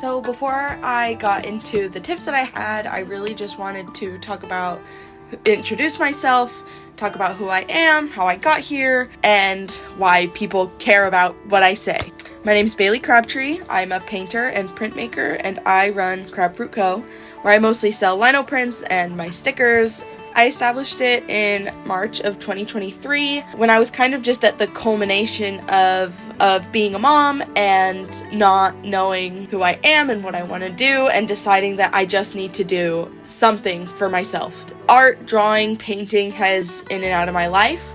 So before I got into the tips that I had, I really just wanted to introduce myself, talk about who I am, how I got here, and why people care about what I say. My name is Bailey Crabtree. I'm a painter and printmaker, and I run Crabfruit Co., where I mostly sell lino prints and my stickers. I established it in March of 2023 when I was kind of just at the culmination of being a mom and not knowing who I am and what I want to do, and deciding that I just need to do something for myself. Art, drawing, painting has in and out of my life,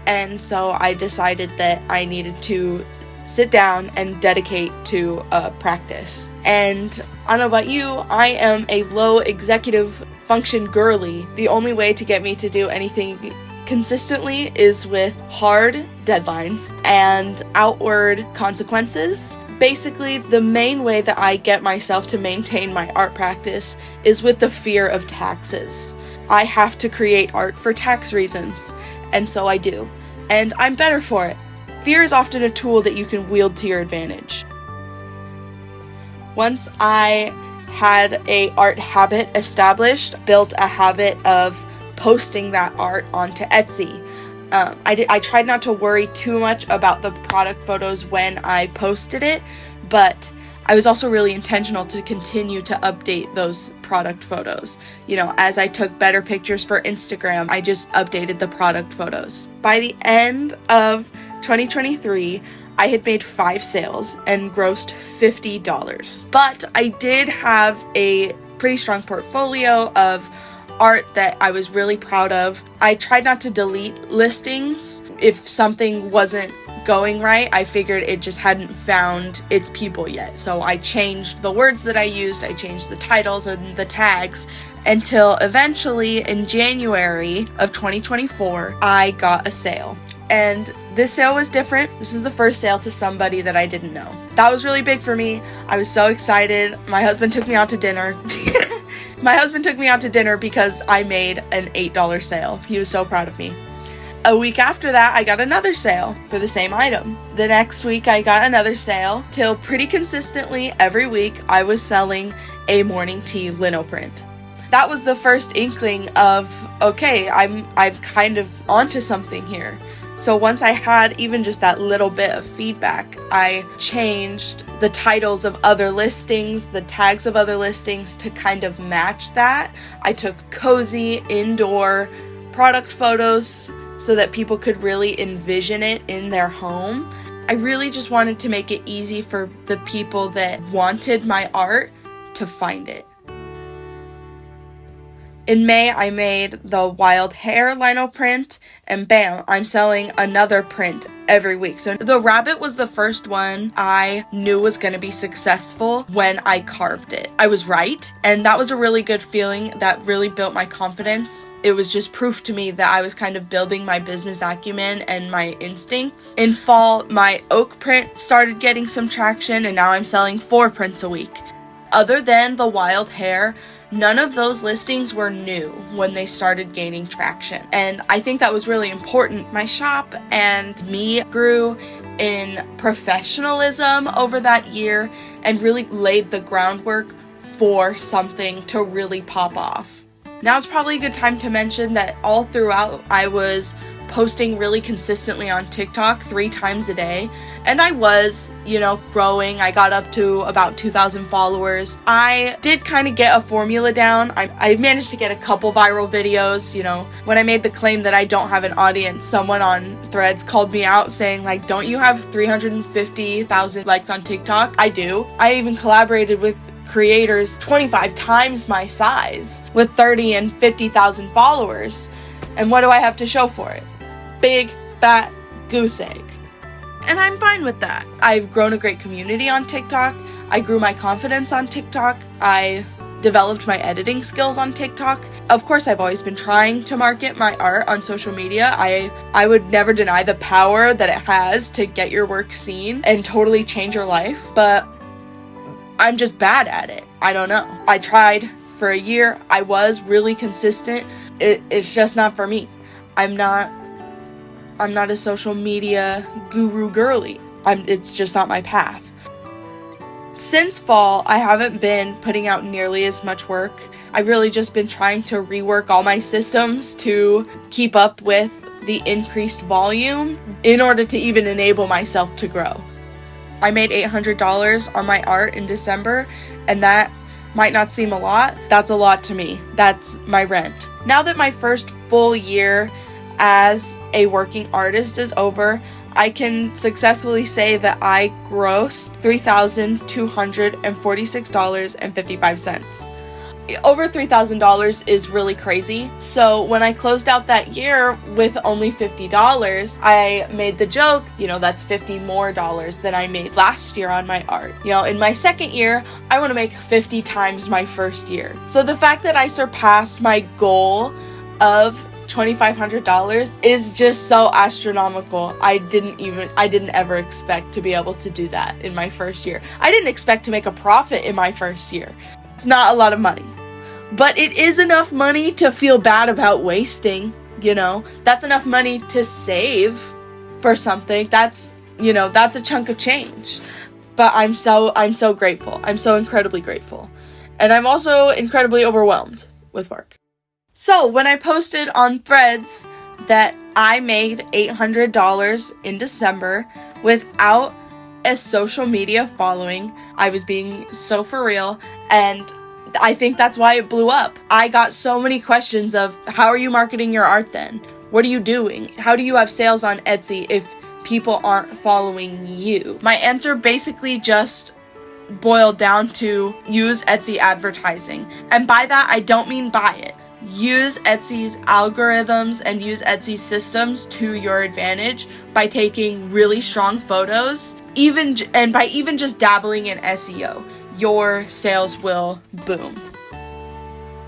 and so I decided that I needed to sit down and dedicate to a practice. And I don't know about you, I am a low executive function girly. The only way to get me to do anything consistently is with hard deadlines and outward consequences. Basically, the main way that I get myself to maintain my art practice is with the fear of taxes. I have to create art for tax reasons, and so I do. And I'm better for it. Fear is often a tool that you can wield to your advantage. Once I had a art habit established, built a habit of posting that art onto Etsy. I tried not to worry too much about the product photos when I posted it, but I was also really intentional to continue to update those product photos. As I took better pictures for Instagram, I just updated the product photos. By the end of 2023, I had made 5 sales and grossed $50. But I did have a pretty strong portfolio of art that I was really proud of. I tried not to delete listings. If something wasn't going right, I figured it just hadn't found its people yet. So I changed the words that I used, I changed the titles and the tags, until eventually in January of 2024, I got a sale. And this sale was different. This was the first sale to somebody that I didn't know. That was really big for me. I was so excited. My husband took me out to dinner. Because I made an $8 sale. He was so proud of me. A week after that, I got another sale for the same item. The next week, I got another sale, till pretty consistently every week, I was selling a morning tea lino print. That was the first inkling of, okay, I'm kind of onto something here. So once I had even just that little bit of feedback, I changed the titles of other listings, the tags of other listings to kind of match that. I took cozy indoor product photos so that people could really envision it in their home. I really just wanted to make it easy for the people that wanted my art to find it. In May, I made the wild hair lino print, and bam, I'm selling another print every week. So the rabbit was the first one I knew was going to be successful when I carved it. I was right, and that was a really good feeling that really built my confidence. It was just proof to me that I was kind of building my business acumen and my instincts. In fall, my oak print started getting some traction, and now I'm selling 4 prints a week. Other than the wild hair, none of those listings were new when they started gaining traction. And I think that was really important. My shop and me grew in professionalism over that year and really laid the groundwork for something to really pop off. Now's probably a good time to mention that all throughout I was posting really consistently on TikTok 3 times a day. And I was, growing. I got up to about 2,000 followers. I did kind of get a formula down. I managed to get a couple viral videos. When I made the claim that I don't have an audience, someone on Threads called me out saying, don't you have 350,000 likes on TikTok? I do. I even collaborated with creators 25 times my size with 30 and 50,000 followers. And what do I have to show for it? Big, fat goose egg. And I'm fine with that. I've grown a great community on TikTok. I grew my confidence on TikTok. I developed my editing skills on TikTok. Of course, I've always been trying to market my art on social media. I would never deny the power that it has to get your work seen and totally change your life, but I'm just bad at it. I don't know. I tried for a year. I was really consistent. It's just not for me. I'm not a social media guru girly. It's just not my path. Since fall, I haven't been putting out nearly as much work. I've really just been trying to rework all my systems to keep up with the increased volume in order to even enable myself to grow. I made $800 on my art in December, and that might not seem a lot. That's a lot to me. That's my rent. Now that my first full year as a working artist is over, I can successfully say that I grossed $3,246.55. Over $3,000 is really crazy. So when I closed out that year with only $50, I made the joke, that's $50 more than I made last year on my art. In my second year, I want to make 50 times my first year. So the fact that I surpassed my goal of $2,500 is just so astronomical. I didn't ever expect to be able to do that in my first year. I didn't expect to make a profit in my first year. It's not a lot of money, but it is enough money to feel bad about wasting, That's enough money to save for something. That's a chunk of change. But I'm so grateful. I'm so incredibly grateful. And I'm also incredibly overwhelmed with work. So when I posted on Threads that I made $800 in December without a social media following, I was being so for real, and I think that's why it blew up. I got so many questions of, how are you marketing your art then? What are you doing? How do you have sales on Etsy if people aren't following you? My answer basically just boiled down to use Etsy advertising. And by that, I don't mean buy it. Use Etsy's algorithms and use Etsy's systems to your advantage by taking really strong photos, and by even just dabbling in SEO, your sales will boom.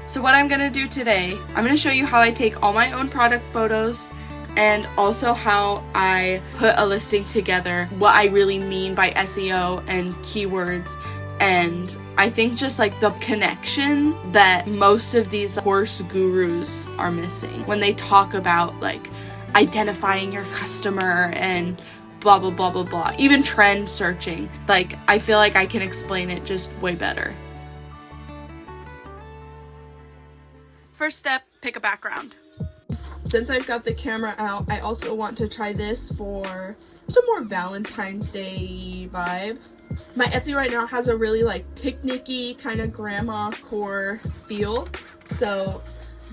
So what I'm gonna do today, I'm gonna show you how I take all my own product photos and also how I put a listing together, what I really mean by SEO and keywords. And I think just like the connection that most of these course gurus are missing when they talk about like identifying your customer and blah, blah, blah, blah, blah. Even trend searching. Like, I feel like I can explain it just way better. First step, pick a background. Since I've got the camera out, I also want to try this for just a more Valentine's Day vibe. My Etsy right now has a really like picnicky kind of grandma core feel, so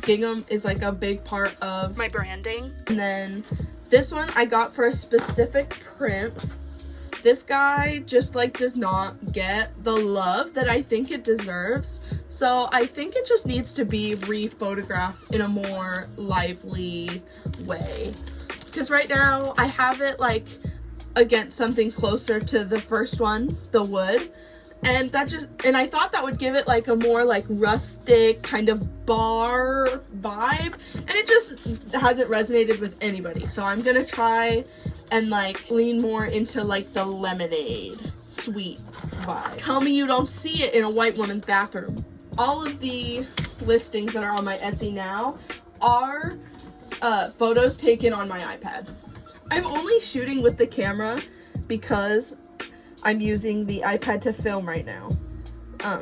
gingham is like a big part of my branding. And then this one I got for a specific print. This guy just like does not get the love that I think it deserves, so I think it just needs to be re-photographed in a more lively way, because right now I have it like against something closer to the first one, the wood, and I thought that would give it like a more like rustic kind of bar vibe, and it just hasn't resonated with anybody. So I'm gonna try and like lean more into like the lemonade sweet vibe. Tell me you don't see it in a white woman's bathroom. All of the listings that are on my Etsy now are photos taken on my iPad. I'm only shooting with the camera because I'm using the iPad to film right now.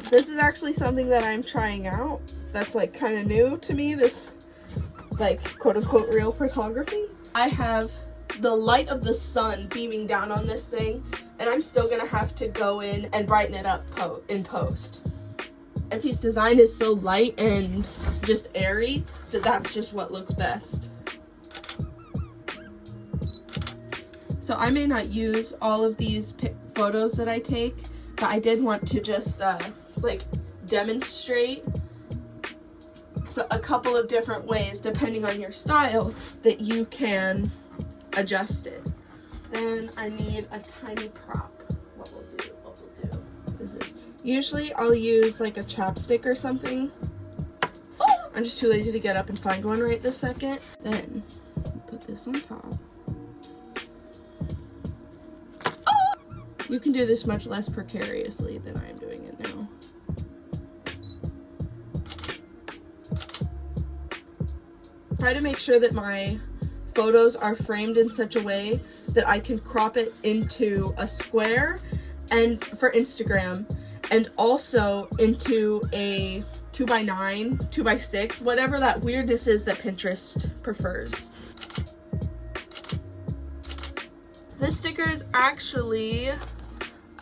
This is actually something that I'm trying out that's like kind of new to me, this like quote-unquote real photography. I have the light of the sun beaming down on this thing, and I'm still gonna have to go in and brighten it up in post. Etsy's design is so light and just airy that that's just what looks best. So I may not use all of these photos that I take, but I did want to just like demonstrate a couple of different ways, depending on your style, that you can adjust it. Then I need a tiny prop. What we'll do is this. Usually I'll use like a chapstick or something. I'm just too lazy to get up and find one right this second. Then put this on top. You can do this much less precariously than I am doing it now. Try to make sure that my photos are framed in such a way that I can crop it into a square and for Instagram, and also into a 2x9, 2x6, whatever that weirdness is that Pinterest prefers. This sticker is actually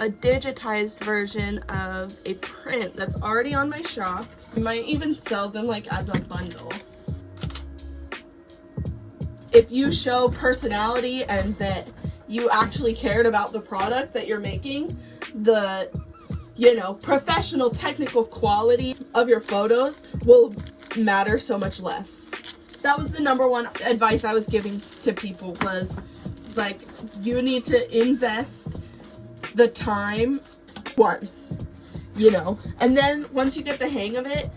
a digitized version of a print that's already on my shop. I might even sell them like as a bundle. If you show personality and that you actually cared about the product that you're making, the, you know, professional technical quality of your photos will matter so much less. That was the number one advice I was giving to people, was like, you need to invest the time once, you know, and then once you get the hang of it,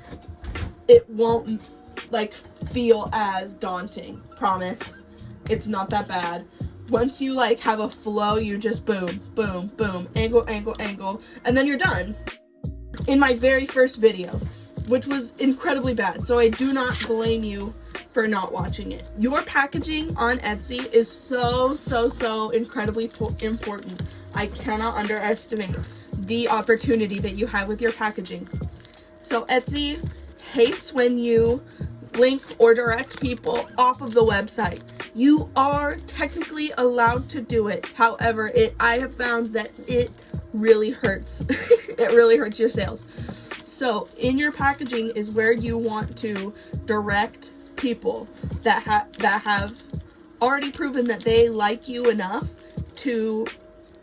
it won't like feel as daunting. Promise, it's not that bad. Once you like have a flow, you just boom, boom, boom, angle, angle, angle, and then you're done. In my very first video, which was incredibly bad, so I do not blame you for not watching it. Your packaging on Etsy is so incredibly important. I cannot underestimate the opportunity that you have with your packaging. So Etsy hates when you link or direct people off of the website. You are technically allowed to do it. However, I have found that it really hurts. It really hurts your sales. So in your packaging is where you want to direct people that have already proven that they like you enough to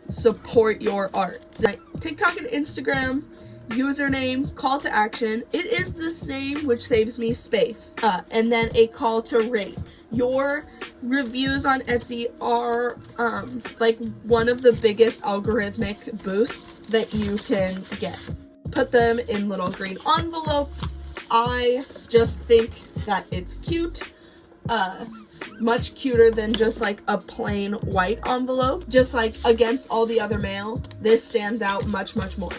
support your art. Like TikTok and Instagram, username, call to action, it is the same, which saves me space. And then a call to rate. Your reviews on Etsy are like one of the biggest algorithmic boosts that you can get. Put them in little green envelopes. I just think that it's cute. Much cuter than just like a plain white envelope. Just like against all the other mail, this stands out much more.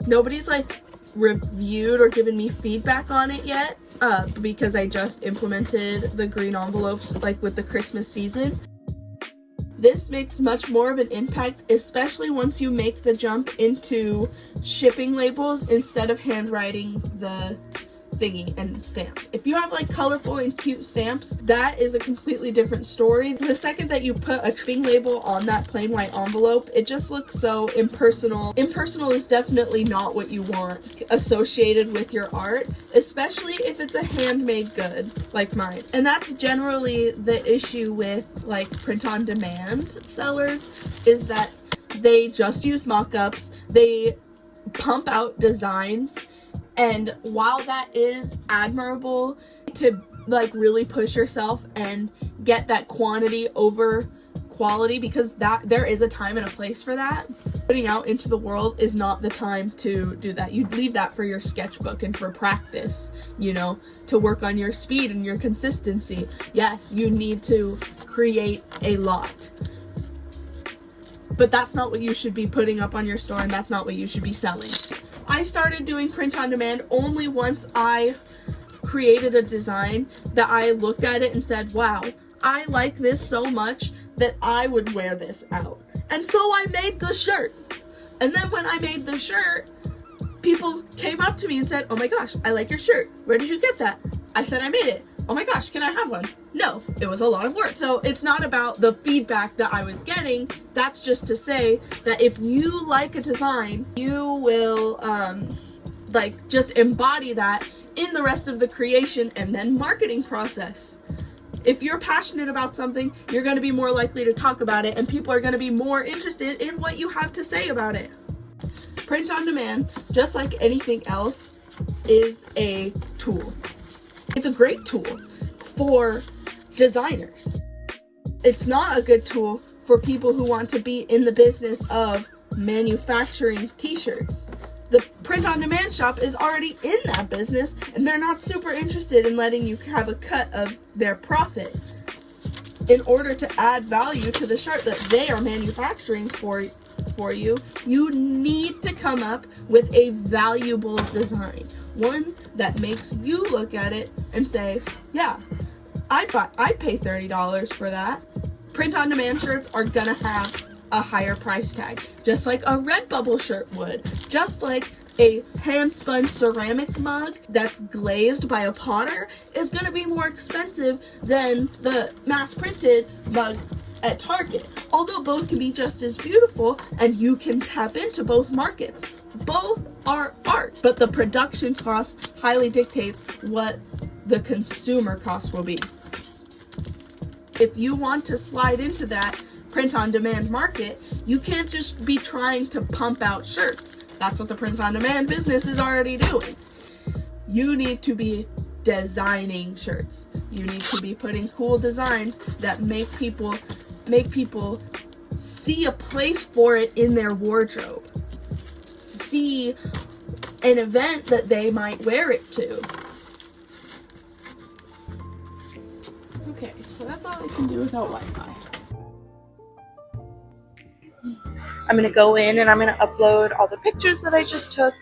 Nobody's like reviewed or given me feedback on it yet, because I just implemented the green envelopes like with the Christmas season. This makes much more of an impact, especially once you make the jump into shipping labels instead of handwriting the thingy and stamps. If you have like colorful and cute stamps, that is a completely different story. The second that you put a shipping label on that plain white envelope, it just looks so impersonal. Impersonal is definitely not what you want associated with your art, especially if it's a handmade good like mine. And that's generally the issue with like print on demand sellers, is that they just use mock-ups, they pump out designs. And while that is admirable to like really push yourself and get that quantity over quality, because that there is a time and a place for that, putting out into the world is not the time to do that. You'd leave that for your sketchbook and for practice, you know, to work on your speed and your consistency. Yes, you need to create a lot, but that's not what you should be putting up on your store, and that's not what you should be selling. I started doing print on demand only once I created a design that I looked at it and said, wow, I like this so much that I would wear this out. And so I made the shirt. And then when I made the shirt, people came up to me and said, oh my gosh, I like your shirt. Where did you get that? I said, I made it. Oh my gosh, can I have one? No, it was a lot of work. So it's not about the feedback that I was getting. That's just to say that if you like a design, you will like just embody that in the rest of the creation and then marketing process. If you're passionate about something, you're going to be more likely to talk about it, and people are going to be more interested in what you have to say about it. Print on demand, just like anything else, is a tool. It's a great tool for designers. It's not a good tool for people who want to be in the business of manufacturing t-shirts. The print-on-demand shop is already in that business, and they're not super interested in letting you have a cut of their profit. In order to add value to the shirt that they are manufacturing for you, you need to come up with a valuable design. One that makes you look at it and say, yeah, I'd pay $30 for that. Print-on-demand shirts are gonna have a higher price tag, just like a Redbubble shirt would, just like a hand-spun ceramic mug that's glazed by a potter is going to be more expensive than the mass-printed mug at Target. Although both can be just as beautiful and you can tap into both markets. Both are art, but the production cost highly dictates what the consumer cost will be. If you want to slide into that print-on-demand market, you can't just be trying to pump out shirts. That's what the print-on-demand business is already doing. You need to be designing shirts. You need to be putting cool designs that make people see a place for it in their wardrobe. See an event that they might wear it to. Okay, so that's all I can do without Wi-Fi. I'm going to go in and I'm going to upload all the pictures that I just took,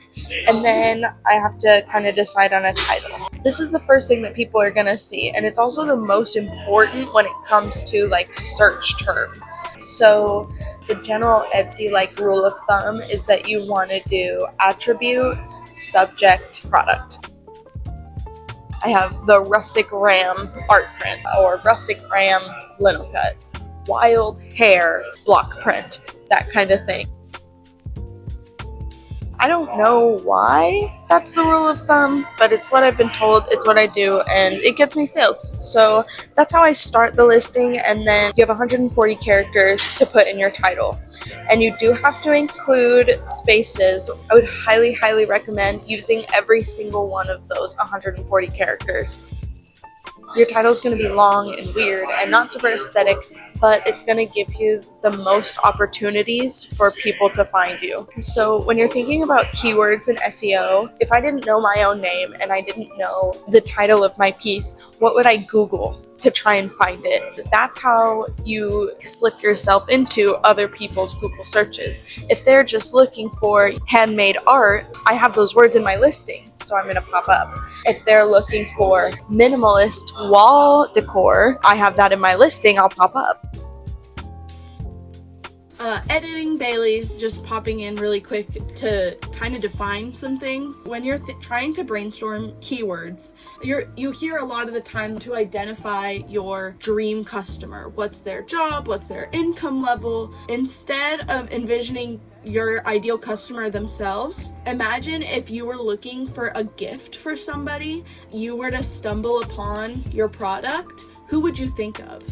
and then I have to kind of decide on a title. This is the first thing that people are going to see, and it's also the most important when it comes to like search terms. So the general Etsy like rule of thumb is that you want to do attribute, subject, product. I have the rustic ram art print or rustic ram lino cut, wild hair block print, that kind of thing. I don't know why that's the rule of thumb, but it's what I've been told, it's what I do, and it gets me sales. So that's how I start the listing, and then you have 140 characters to put in your title. And you do have to include spaces. I would highly, highly recommend using every single one of those 140 characters. Your title is going to be long and weird and not super aesthetic, but it's going to give you the most opportunities for people to find you. So when you're thinking about keywords in SEO, if I didn't know my own name and I didn't know the title of my piece, what would I Google to try and find it? That's how you slip yourself into other people's Google searches. If they're just looking for handmade art, I have those words in my listing, so I'm going to pop up. If they're looking for minimalist wall decor, I have that in my listing, I'll pop up. Editing Bailey, just popping in really quick to kind of define some things. When you're trying to brainstorm keywords, you hear a lot of the time to identify your dream customer. What's their job? What's their income level? Instead of envisioning your ideal customer themselves, imagine if you were looking for a gift for somebody, you were to stumble upon your product, who would you think of?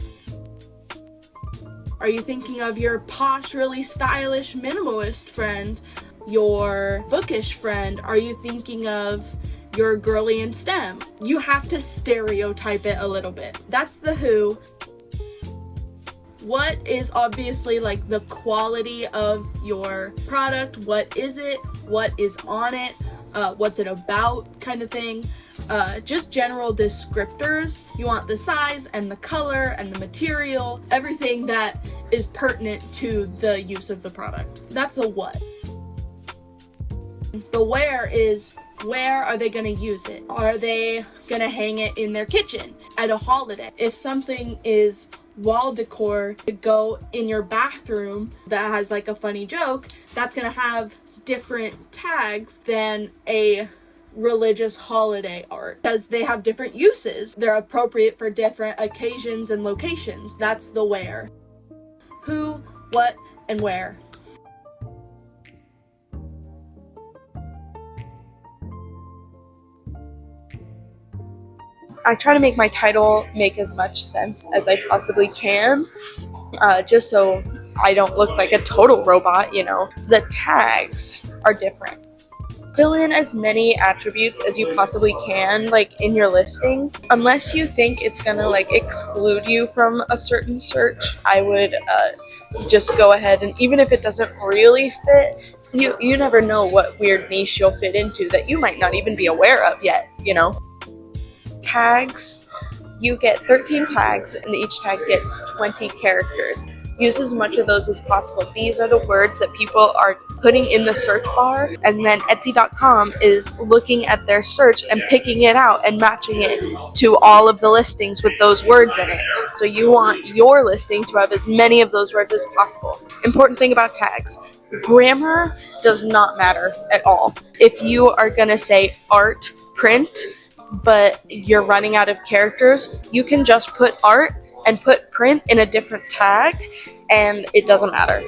Are you thinking of your posh, really stylish minimalist friend? Your bookish friend? Are you thinking of your girly in STEM? You have to stereotype it a little bit. That's the who. What is obviously like the quality of your product? What is it? What is on it? What's it about, kind of thing. Just general descriptors. You want the size and the color and the material, everything that is pertinent to the use of the product. That's the what. The where is, where are they going to use it? Are they going to hang it in their kitchen at a holiday? If something is wall decor to go in your bathroom that has like a funny joke, that's going to have different tags than a religious holiday art because they have different uses. They're appropriate for different occasions and locations. That's the where. Who, what, and where. I try to make my title make as much sense as I possibly can, just so I don't look like a total robot, you know. The tags are different. Fill in as many attributes as you possibly can, like in your listing. Unless you think it's gonna like exclude you from a certain search, I would just go ahead, and even if it doesn't really fit, you never know what weird niche you'll fit into that you might not even be aware of yet, you know. Tags, you get 13 tags and each tag gets 20 characters. use as much of those as possible. These are the words that people are putting in the search bar, and then Etsy.com is looking at their search and picking it out and matching it to all of the listings with those words in it. So you want your listing to have as many of those words as possible. Important thing about tags: grammar does not matter at all. If you are gonna say art print, but you're running out of characters, you can just put art and put print in a different tag, and it doesn't matter.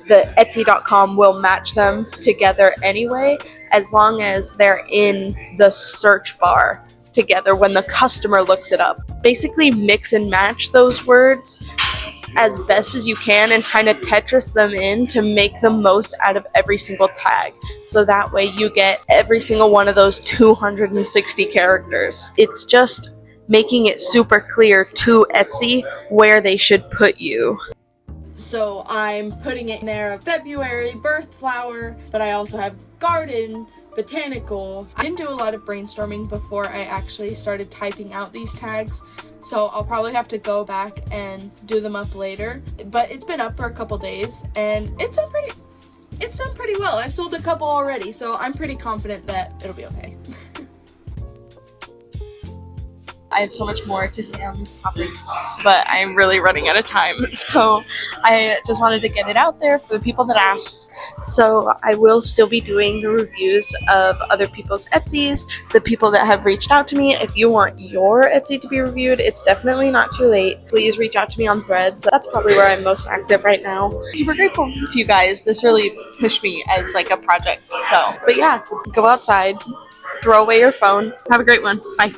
The Etsy.com will match them together anyway, as long as they're in the search bar together when the customer looks it up. Basically mix and match those words as best as you can and kind of Tetris them in to make the most out of every single tag. So that way you get every single one of those 260 characters. It's just making it super clear to Etsy where they should put you. So I'm putting it in there: February, birth flower, but I also have garden, botanical. I didn't do a lot of brainstorming before I actually started typing out these tags, so I'll probably have to go back and do them up later. But it's been up for a couple days, and it's done pretty well. I've sold a couple already, so I'm pretty confident that it'll be okay. I have so much more to say on this topic, but I'm really running out of time, so I just wanted to get it out there for the people that asked. So I will still be doing the reviews of other people's Etsys, the people that have reached out to me. If you want your Etsy to be reviewed, it's definitely not too late. Please reach out to me on Threads. That's probably where I'm most active right now. Super grateful to you guys. This really pushed me as like a project. But yeah, go outside, throw away your phone. Have a great one. Bye.